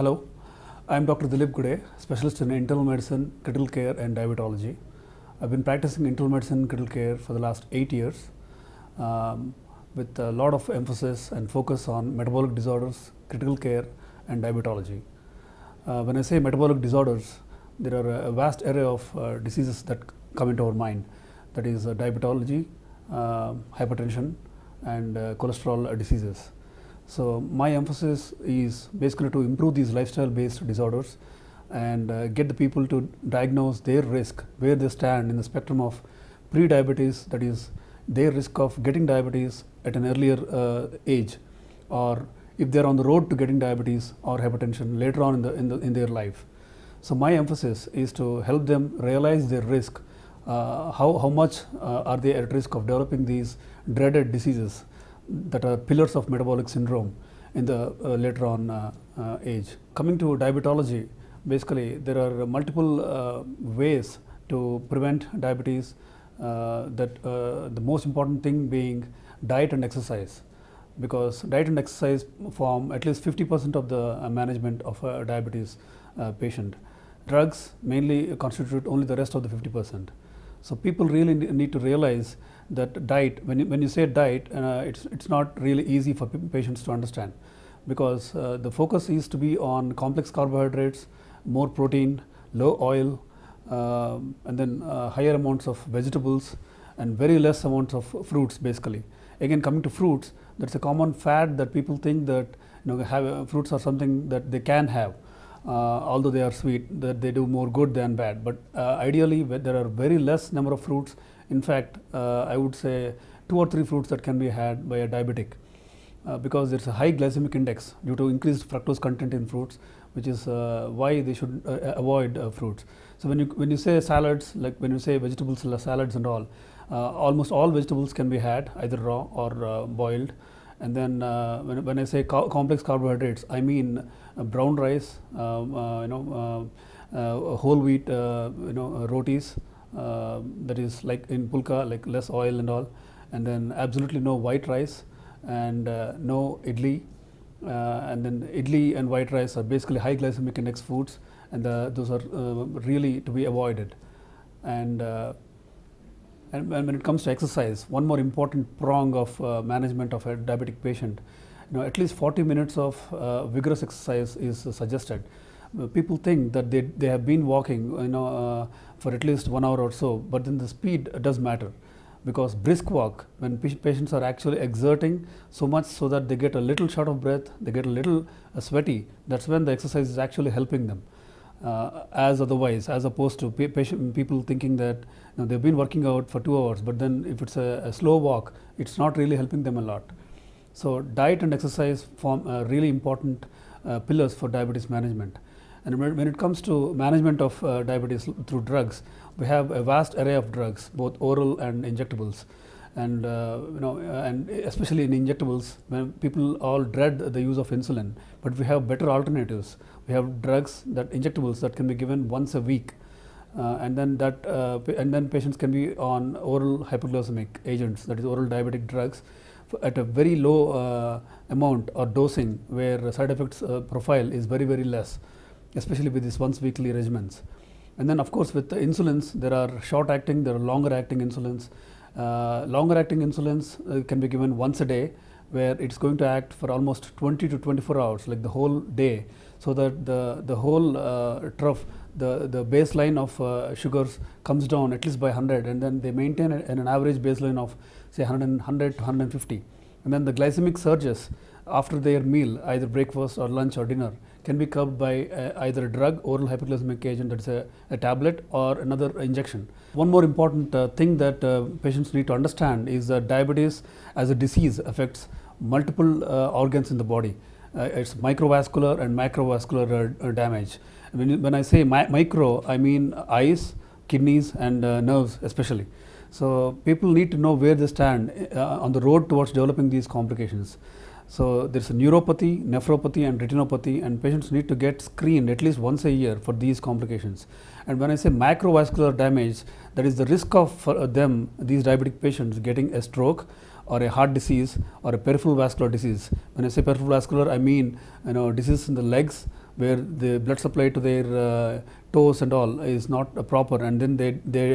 Hello, I am Dr. Dilip Gude, specialist in internal medicine, critical care and diabetology. I've been practicing internal medicine critical care for the last 8 years with a lot of emphasis and focus on metabolic disorders, critical care and diabetology. When I say metabolic disorders, there are a vast array of diseases that come into our mind. That is diabetology, hypertension and cholesterol diseases. So my emphasis is basically to improve these lifestyle-based disorders and get the people to diagnose their risk, where they stand in the spectrum of pre-diabetes, that is their risk of getting diabetes at an earlier age, or if they are on the road to getting diabetes or hypertension later on in their life. So my emphasis is to help them realize their risk, how much are they at risk of developing these dreaded diseases that are pillars of metabolic syndrome in the later on age. Coming to diabetology, basically there are multiple ways to prevent diabetes, the most important thing being diet and exercise, because diet and exercise form at least 50% of the management of a diabetes patient. Drugs mainly constitute only the rest of the 50%. So people really need to realize that diet, when you say diet, it's not really easy for patients to understand, because the focus is to be on complex carbohydrates, more protein, low oil, and then higher amounts of vegetables and very less amounts of fruits basically. Again, coming to fruits, that's a common fad that people think that fruits are something that they can have. Although they are sweet, that they do more good than bad. But ideally, there are very less number of fruits. In fact, I would say 2 or 3 fruits that can be had by a diabetic, because there's a high glycemic index due to increased fructose content in fruits, which is why they should avoid fruits. So when you say salads, like when you say vegetables, salads and all, almost all vegetables can be had either raw or boiled. And then when I say complex carbohydrates, I mean brown rice, whole wheat, rotis, that is like in pulka, like less oil and all, and then absolutely no white rice and no idli, and then idli and white rice are basically high glycemic index foods, and those are really to be avoided. And when it comes to exercise, one more important prong of management of a diabetic patient, at least 40 minutes of vigorous exercise is suggested. People think that they have been walking, for at least 1 hour or so, but then the speed does matter, because brisk walk, when patients are actually exerting so much so that they get a little short of breath, they get a little sweaty, that's when the exercise is actually helping them. As opposed to people thinking that they've been working out for 2 hours, but then if it's a slow walk, it's not really helping them a lot. So diet and exercise form really important pillars for diabetes management. And when it comes to management of diabetes through drugs, we have a vast array of drugs, both oral and injectables. And and especially in injectables, when people all dread the use of insulin, but we have better alternatives. We have injectables that can be given once a week, and then patients can be on oral hypoglycemic agents, that is oral diabetic drugs, at a very low amount or dosing, where side effects profile is very, very less, especially with these once weekly regimens. And then of course with the insulins, there are short acting, there are longer acting insulins. Longer acting insulins can be given once a day, where it's going to act for almost 20 to 24 hours, like the whole day, so that the whole trough, the baseline of sugars comes down at least by 100, and then they maintain an average baseline of say 100 to 150. And then the glycemic surges after their meal, either breakfast or lunch or dinner, can be curbed by either a drug, oral hypoglycemic agent, that's a tablet, or another injection. One more important thing that patients need to understand is that diabetes as a disease affects multiple organs in the body. It's microvascular and macrovascular damage. When I say micro, I mean eyes, kidneys and nerves especially. So people need to know where they stand on the road towards developing these complications. So there's a neuropathy, nephropathy and retinopathy, and patients need to get screened at least once a year for these complications. And when I say macrovascular damage, that is the risk of these diabetic patients getting a stroke or a heart disease or a peripheral vascular disease. When I say peripheral vascular, I mean disease in the legs where the blood supply to their toes and all is not proper, and then they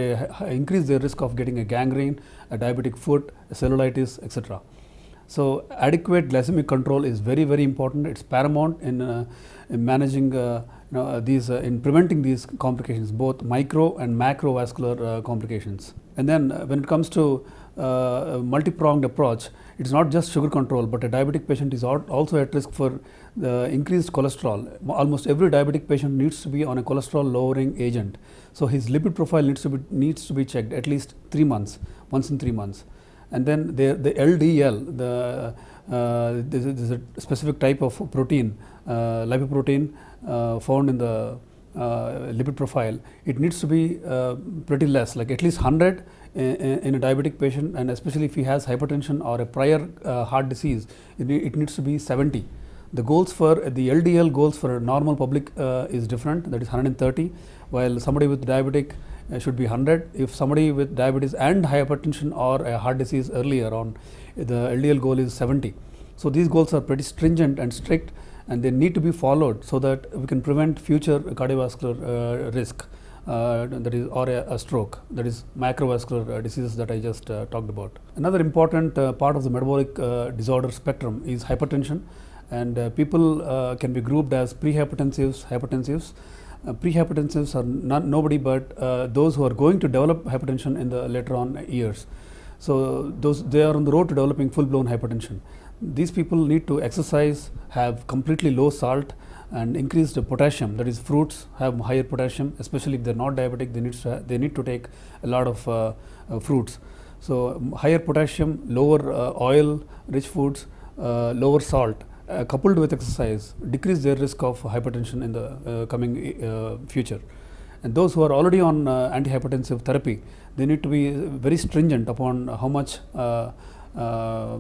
increase their risk of getting a gangrene, a diabetic foot, a cellulitis, etc. So adequate glycemic control is very, very important. It's paramount in managing these in preventing these complications, both micro and macrovascular complications. And then when it comes to a multi-pronged approach, it's not just sugar control, but a diabetic patient is also at risk for the increased cholesterol. Almost every diabetic patient needs to be on a cholesterol lowering agent. So his lipid profile needs to be checked at least 3 months, once in 3 months. And then the LDL, there's a specific type of protein, lipoprotein found in the lipid profile. It needs to be pretty less, like at least 100 in a diabetic patient, and especially if he has hypertension or a prior heart disease, it needs to be 70. The goals for the LDL goals for a normal public is different, that is 130, while somebody with diabetic should be 100. If somebody with diabetes and hypertension or a heart disease earlier on, the LDL goal is 70. So these goals are pretty stringent and strict, and they need to be followed so that we can prevent future cardiovascular risk, that is, or a stroke, that is macrovascular diseases that I just talked about. Another important part of the metabolic disorder spectrum is hypertension, and people can be grouped as prehypertensives, hypertensives. Prehypertensives are nobody but those who are going to develop hypertension in the later on years. So they are on the road to developing full-blown hypertension. These people need to exercise, have completely low salt, and increased potassium. That is, fruits have higher potassium, especially if they're not diabetic. They need to take a lot of fruits. So higher potassium, lower oil-rich foods, lower salt, coupled with exercise, decrease their risk of hypertension in the coming future. And those who are already on antihypertensive therapy, they need to be very stringent upon how much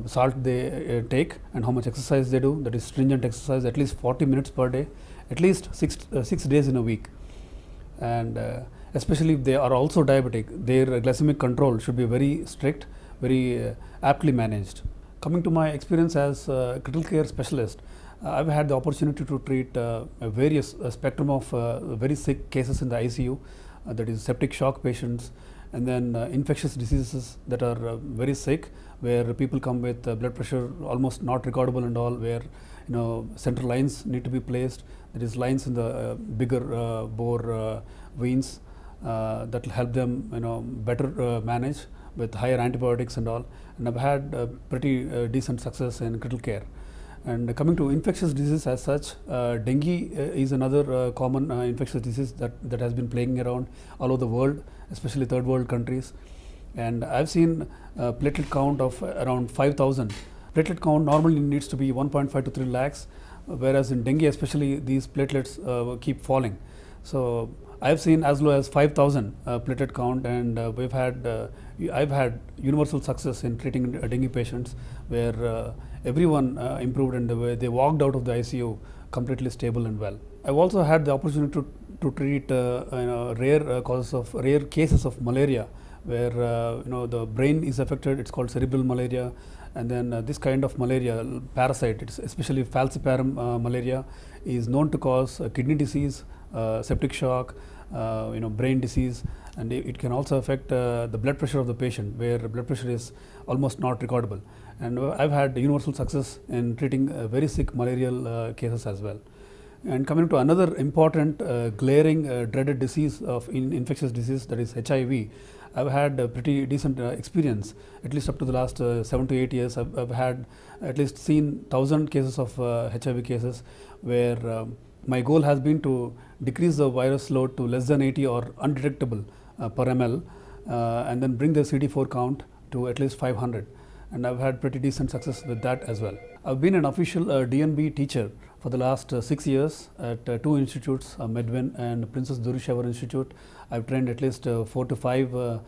salt they take and how much exercise they do. That is stringent exercise, at least 40 minutes per day, at least 6 days in a week. And especially if they are also diabetic, their glycemic control should be very strict, very aptly managed. Coming to my experience as a critical care specialist, I've had the opportunity to treat a various spectrum of very sick cases in the ICU, that is septic shock patients, and then infectious diseases that are very sick, where people come with blood pressure almost not recordable and all, where central lines need to be placed. There is lines in the bigger bore veins that will help them better manage with higher antibiotics and all. And I've had pretty decent success in critical care. And coming to infectious disease as such, dengue is another common infectious disease that has been plaguing around all over the world, especially third world countries. And I've seen platelet count of around 5,000. Platelet count normally needs to be 1.5 to 3 lakhs, whereas in dengue especially these platelets keep falling. So I've seen as low as 5,000 platelet count, and I've had universal success in treating dengue patients, where everyone improved and they walked out of the ICU completely stable and well. I've also had the opportunity to treat rare cases of malaria, where the brain is affected. It's called cerebral malaria, and then this kind of malaria parasite, it's especially falciparum malaria, is known to cause kidney disease, septic shock, brain disease, and it can also affect the blood pressure of the patient, where blood pressure is almost not recordable. And I've had universal success in treating very sick malarial cases as well. And coming to another important glaring dreaded disease of infectious disease, that is HIV, I've had a pretty decent experience, at least up to the last 7 to 8 years. I've had at least seen 1,000 cases of HIV cases, where my goal has been to decrease the virus load to less than 80 or undetectable per ml, and then bring the CD4 count to at least 500. And I've had pretty decent success with that as well. I've been an official DNB teacher for the last 6 years at 2 institutes, Medwin and Princess Durushavar Institute. I've trained at least 4 to 5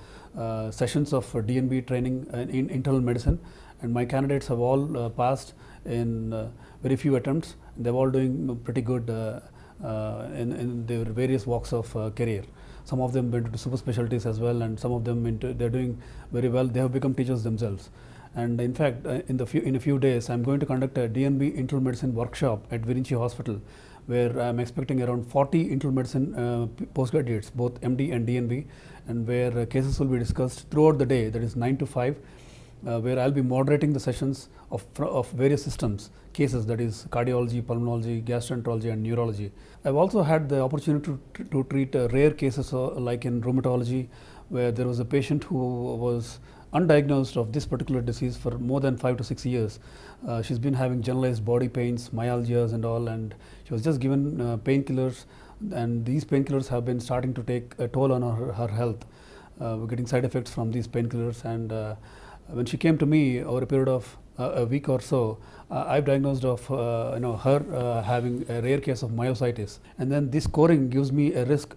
sessions of DNB training in internal medicine, and my candidates have all passed in very few attempts. They're all doing pretty good in their various walks of career. Some of them went into super specialties as well, and some of them they're doing very well. They have become teachers themselves. And in fact, in a few days, I'm going to conduct a DNB internal medicine workshop at Virinchi Hospital, where I'm expecting around 40 internal medicine postgraduates, both MD and DNB, and where cases will be discussed throughout the day, that is 9 to 5. Where I'll be moderating the sessions of various systems, cases, that is cardiology, pulmonology, gastroenterology and neurology. I've also had the opportunity to treat rare cases like in rheumatology, where there was a patient who was undiagnosed of this particular disease for more than 5 to 6 years. She's been having generalized body pains, myalgias and all, and she was just given painkillers, and these painkillers have been starting to take a toll on her health. We're getting side effects from these painkillers, and when she came to me over a period of a week or so, I've diagnosed of her having a rare case of myositis, and then this scoring gives me a risk,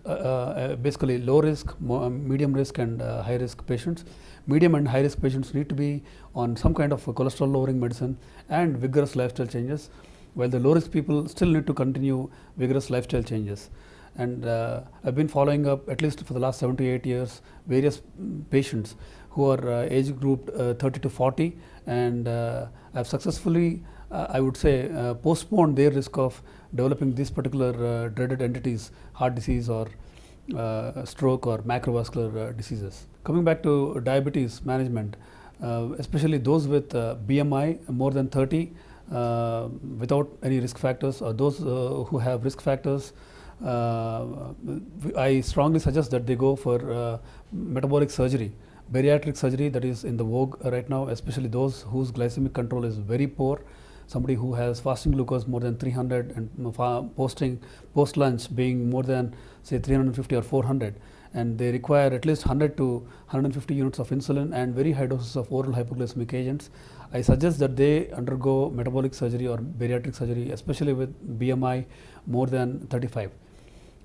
basically low risk, medium risk, and high risk patients. Medium and high risk patients need to be on some kind of cholesterol lowering medicine and vigorous lifestyle changes, while the low risk people still need to continue vigorous lifestyle changes. And I've been following up, at least for the last 7 to 8 years, various patients who are age grouped 30 to 40, and I've successfully, I would say, postponed their risk of developing these particular dreaded entities, heart disease or stroke or macrovascular diseases. Coming back to diabetes management, especially those with BMI more than 30 without any risk factors, or those who have risk factors, I strongly suggest that they go for metabolic surgery, bariatric surgery, that is in the vogue right now, especially those whose glycemic control is very poor. Somebody who has fasting glucose more than 300 and post lunch being more than say 350 or 400, and they require at least 100 to 150 units of insulin and very high doses of oral hypoglycemic agents. I suggest that they undergo metabolic surgery or bariatric surgery, especially with BMI more than 35.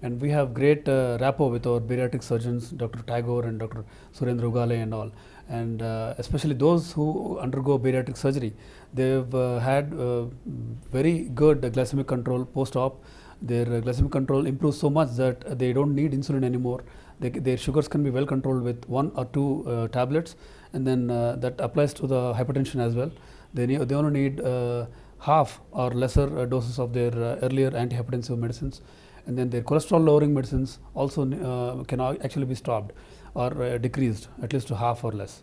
And we have great rapport with our bariatric surgeons, Dr. Tagore and Dr. Surendra Ugale and all. And especially those who undergo bariatric surgery, they've had very good glycemic control post-op. Their glycemic control improves so much that they don't need insulin anymore. Their sugars can be well controlled with 1 or 2 tablets, and then that applies to the hypertension as well. They only need half or lesser doses of their earlier antihypertensive medicines, and then their cholesterol lowering medicines also can actually be stopped or decreased at least to half or less.